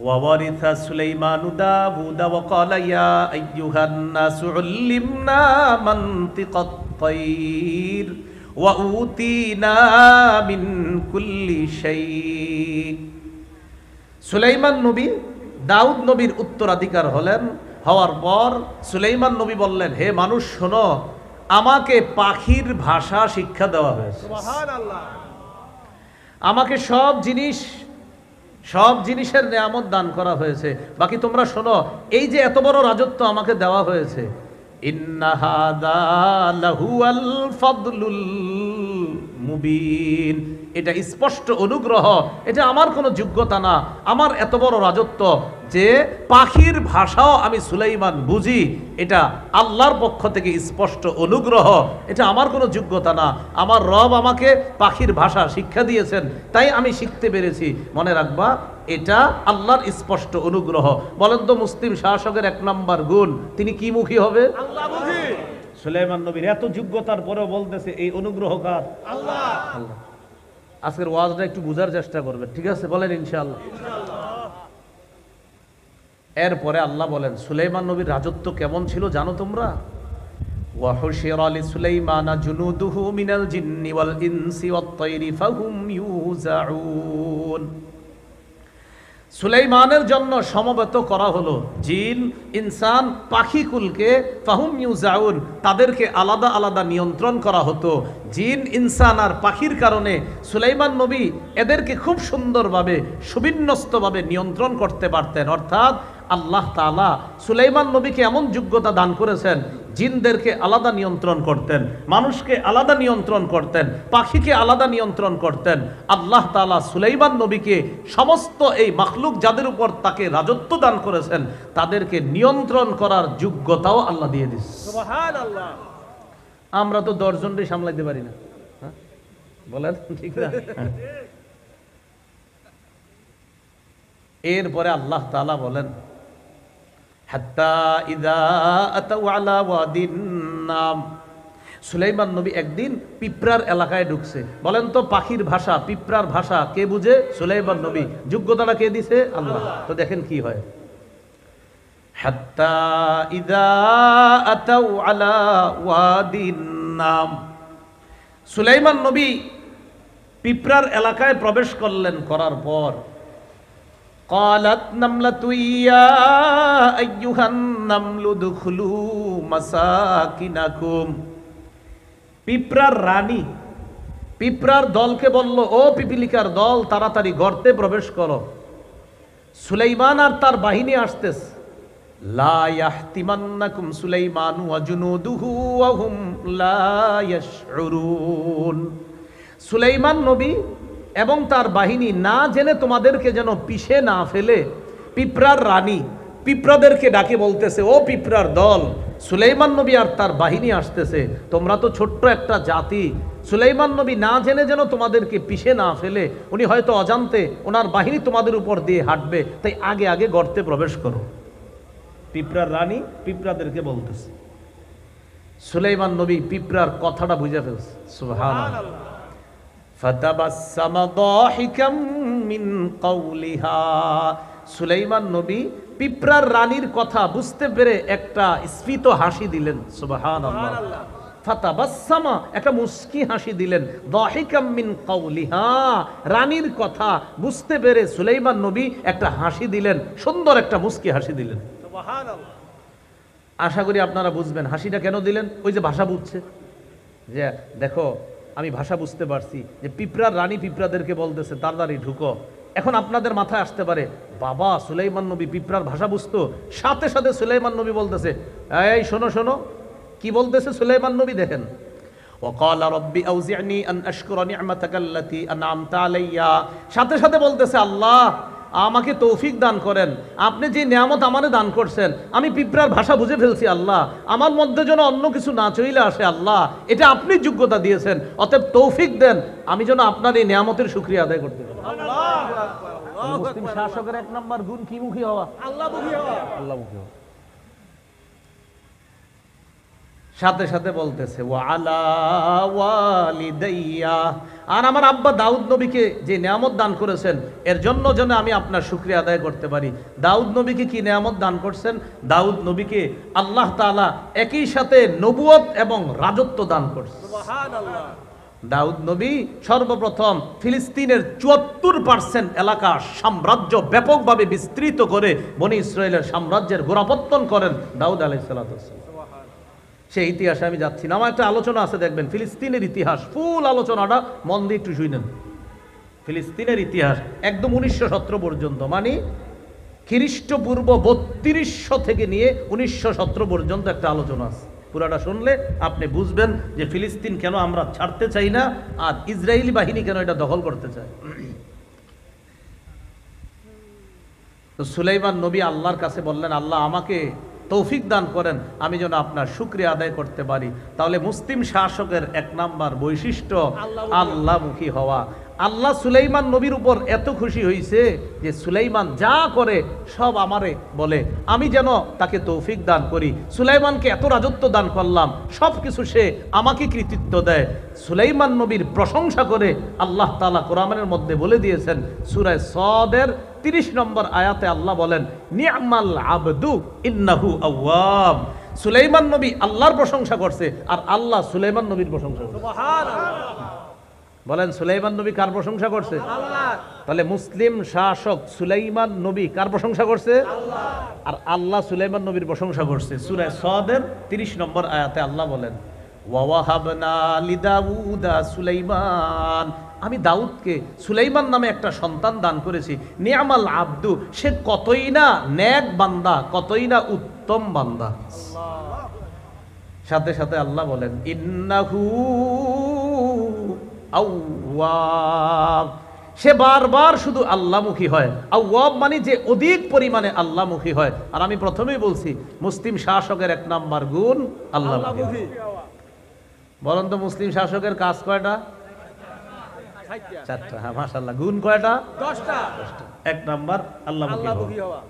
وورث سليمان داود وقال يا أيها الناس علمنا منطق الطير وأوتينا من كل شيء। সুলাইমান নবী দাউদ নবীর উত্তরাধিকার হওয়ার পর সুলাইমান নবী বললেন, হে মানুষ শোনো, আমাকে পাখির ভাষা শিক্ষা দেওয়া হয়েছে। সুবহানাল্লাহ। আমাকে সব জিনিসের নিয়ামত দান করা হয়েছে। বাকি তোমরা শোনো, এই যে এত বড় রাজত্ব আমাকে দেওয়া হয়েছে, ইন্না হাদা লাহুয়াল ফাদলুল মুবিন, এটা স্পষ্ট অনুগ্রহ, এটা আমার কোনো যোগ্যতা না। আমার এত বড় রাজত্ব যে পাখির ভাষাও আমি সুলাইমান বুঝি, এটা আল্লাহর পক্ষ থেকে স্পষ্ট অনুগ্রহ, এটা আমার কোনো যোগ্যতা না। আমার রব আমাকে পাখির ভাষা শিক্ষা দিয়েছেন, তাই আমি শিখতে পেরেছি। মনে রাখবা, এটা আল্লাহর স্পষ্ট অনুগ্রহ। বলেন তো, মুসলিম শাসকের 1 নম্বর গুণ, তিনি কি মুখী হবে? আল্লাহমুখী। সুলাইমান নবীর এত যোগ্যতার পরেও বলতেছে এই অনুগ্রহ কার? আল্লাহ। আল্লাহ। আজকের ওয়াজটা একটু বুঝার চেষ্টা করবেন, ঠিক আছে? বলেন ইনশাআল্লাহ। এরপরে আল্লাহ বলেন, সুলাইমান নবীর রাজত্ব কেমন ছিল জানো তোমরা? ওয়াহুশিরা লিসুলাইমানা জুনুদুহু মিনাল জিন্নি ওয়াল ইনসি ওয়াত তায়রি ফাহুম ইউজাউন। সুলাইমানের জন্য সমবেত করা হলো জিন, ইনসান, পাখিকুলকে। ফাহুম ইউজাউন, তাদেরকে আলাদা আলাদা নিয়ন্ত্রণ করা হতো। জিন, ইনসান আর পাখির কারণে সুলাইমান নবী এদেরকে খুব সুন্দরভাবে সুবিন্যস্তভাবে নিয়ন্ত্রণ করতে পারতেন। অর্থাৎ আল্লাহ তাআলা সুলাইমান নবীকে এমন যোগ্যতা দান করেছেন, জিনদেরকে আলাদা নিয়ন্ত্রণ করতেন, মানুষকে আলাদা নিয়ন্ত্রণ করতেন, পাখিকে আলাদা নিয়ন্ত্রণ করতেন। আল্লাহ তাআলা সুলাইমান নবীকে সমস্ত এই মাখলুক যাদের উপর তাকে রাজত্ব দান করেছেন, তাদেরকে নিয়ন্ত্রণ করার যোগ্যতাও আল্লাহ দিয়ে দিয়েছেন। সুবহানাল্লাহ। আমরা তো 10 জনই সামলাইতে পারি না, বলেন ঠিক না? এরপরে আল্লাহ তাআলা বলেন, হাত্তা ইযা আতাউ আলা ওয়াদিন নাম। সুলাইমান নবী একদিন পিঁপড়ার এলাকায় ঢুকছে। বলেন তো, পাখির ভাষা, পিঁপড়ার ভাষা কে বুঝে? সুলাইমান নবী। যোগ্যতাটা কে দিছে? আল্লাহ। তো দেখেন কি হয়, হাত্তা ইযা আতাউ আলা ওয়াদিন নাম। সুলাইমান নবী পিঁপড়ার এলাকায় প্রবেশ করলেন, করার পর قالت نملة يا أيها النمل ادخلوا مساكنكم। পিঁপড়ার রানী পিঁপড়ার দলকে বলল, ও পিপিলিকার দল, তাড়াতাড়ি গর্তে প্রবেশ করো, সুলাইমান আর তার বাহিনী আসতেছে। লা ইয়াহতিমান্নাকুম সুলাইমানু ওয়া জুনুদুহু ওয়া হুম লা ইয়াশউরুন। সুলাইমান নবী এবং তার বাহিনী না জেনে তোমাদেরকে যেন পিষে না ফেলে। পিঁপড়ার রানী পিঁপড়াদেরকে ডাকে বলতেছে, ও পিঁপড়ার দল, সুলাইমান নবী আর তার বাহিনী আসতেছে, তোমরা তো ছোট্ট একটা জাতি, সুলাইমান নবী না জেনে যেন তোমাদেরকে পিষে না ফেলে, উনি হয়তো অজান্তে ওনার বাহিনী তোমাদের উপর দিয়ে হাঁটবে, তাই আগে আগে গর্তে প্রবেশ করো। পিঁপড়ার রানী পিঁপড়াদেরকে বলতেছে। সুলাইমান নবী পিঁপড়ার কথাটা বুঝে ফেলছে। সুবহানাল্লাহ। ফাতাবাসসামা দাহিকাম মিন কাওলিহা। সুলাইমান নবী পিঁপড়ার রানীর কথা বুঝতে পেরে একটা স্ফীত হাসি দিলেন। সুবহানাল্লাহ। ফাতাবাসসামা, একটা মুস্কি হাসি দিলেন। দাহিকাম মিন কাওলিহা, রানীর কথা বুঝতে পেরে সুলাইমান নবী একটা হাসি দিলেন, সুন্দর একটা মুস্কি হাসি দিলেন। সুবহানাল্লাহ। আশা করি আপনারা বুঝবেন হাসিটা কেন দিলেন। ওই যে ভাষা বুঝছে, যে দেখো আমি ভাষা বুঝতে পারছি, যে পিঁপড়ার রানী পিঁপড়াদেরকে বলতেছে তাড়াতাড়ি ঢুকো। এখন আপনাদের মাথায় আসতে পারে, বাবা সুলাইমান নবী পিঁপড়ার ভাষা বুঝতো। সাথে সাথে সুলাইমান নবী বলতেছে, এই শোনো শোনো, কি বলতেছে সুলাইমান নবী দেখেন। ওয়াকালা রব্বি আউজি'নি আন আশকুরা নি'মাতাকা আল্লাতী আন'আমতা আলাইয়া। সাথে সাথে বলতেছে, আল্লাহ আমাকে তৌফিক দান করেন, আপনি যে নিয়ামত আমারে দান করছেন, আমি পিঁপড়ার ভাষা বুঝে ফেলছি আল্লাহ, আমার মধ্যে যেন অন্য কিছু না চলে আসে আল্লাহ, এটা আপনি যোগ্যতা দিয়েছেন, অতএব তৌফিক দেন আমি যেন আপনার এই নিয়ামতের শুকরিয়া আদায় করতে পারি। মুসলিম শাসকের 1 নম্বর গুণ কি মুখী হওয়া? আল্লাহমুখী হওয়া। আল্লাহমুখী হওয়া। সাথে সাথে বলতেছে ওয়া আলা ওয়ালিদাইয়া, আর আমার আব্বা দাউদ নবীকে যে নিয়ামত দান করেছেন এর জন্য যেন আমি আপনার শুকরিয়া আদায় করতে পারি। দাউদ নবীকে কি নিয়ামত দান করছেন? দাউদ নবীকে আল্লাহ তাআলা একই সাথে নবুয়ত এবং রাজত্ব দান করছেন। সুবহানাল্লাহ। দাউদ নবী সর্বপ্রথম ফিলিস্তিনের 74% এলাকা সাম্রাজ্য ব্যাপকভাবে বিস্তৃত করে বনি ইসরায়েলের সাম্রাজ্যের গোড়াপত্তন করেন দাউদ আলাইহিস সালাতু ওয়াস সালাম। সেই ইতিহাসে আমি যাচ্ছি না, আমার একটা আলোচনা আছে দেখবেন ফিলিস্তিনের ইতিহাস, ফুল আলোচনাটা মন দিয়ে একটু শুনেন। ফিলিস্তিনের ইতিহাস একদম 1917 পর্যন্ত, মানে খ্রিস্টপূর্ব 3200 থেকে নিয়ে 1917 পর্যন্ত একটা আলোচনা আছে। পুরাটা শুনলে আপনি বুঝবেন যে ফিলিস্তিন কেন আমরা ছাড়তে চাই না আর ইসরায়েলি বাহিনী কেন এটা দখল করতে চায়। তো সুলাইমান নবী আল্লাহর কাছে বললেন, আল্লাহ আমাকে তৌফিক দান করেন আমি যেন আপনার শুকরিয়া আদায় করতে পারি। তাহলে মুসলিম শাসকের 1 নাম্বার বৈশিষ্ট্য আল্লাহমুখী হওয়া। আল্লাহ সুলাইমান নবীর উপর এত খুশি হয়েছে যে সুলাইমান যা করে সব আমারে বলে, আমি যেন তাকে তৌফিক দান করি। সুলাইমানকে এত রাজত্ব দান করলাম, সব কিছু সে আমাকে কৃতিত্ব দেয়। সুলাইমান নবীর প্রশংসা করে আল্লাহ তাআলা কোরআনের মধ্যে বলে দিয়েছেন, সূরা সদের 30 নম্বর আয়াতে আল্লাহ বলেন, নি'মাল আবদু ইন্নাহু আওয়াব। সুলাইমান নবী আল্লাহর প্রশংসা করছে আর আল্লাহ সুলাইমান নবীর প্রশংসা করছে। সুবহানাল্লাহ। বলেন সুলাইমান নবী কার প্রশংসা করছে? আল্লাহ। তাহলে মুসলিম শাসক সুলাইমান নবী কার প্রশংসা করছে? আল্লাহ। আর আল্লাহ সুলাইমান নবীর প্রশংসা করছে। সূরা সদের 30 নম্বর আয়াতে আল্লাহ বলেন, ওয়া ওয়াহাবনা লিদাউদা সুলাইমান, আমি দাউদকে সুলাইমান নামে একটা সন্তান দান করেছি। নি'মাল আবদু, সে কতই না নেক বান্দা, কতই না উত্তম বান্দা। সাথে সাথে আল্লাহ বলেন, ইন্নাহু আওয়াব, সে বারবার শুধু আল্লাহমুখী হয়। আওয়াব মানে যে অধিক পরিমাণে আল্লাহমুখী হয়। আর আমি প্রথমেই বলছি মুসলিম শাসকের 1 নাম্বার গুণ আল্লাহমুখী। বলেন তো মুসলিম শাসকের কাজ কয়টা? 4টা। হ্যাঁ মাশাআল্লাহ। গুণ কয়টা? 10টা। 1 নাম্বার আল্লাহমুখী হওয়া।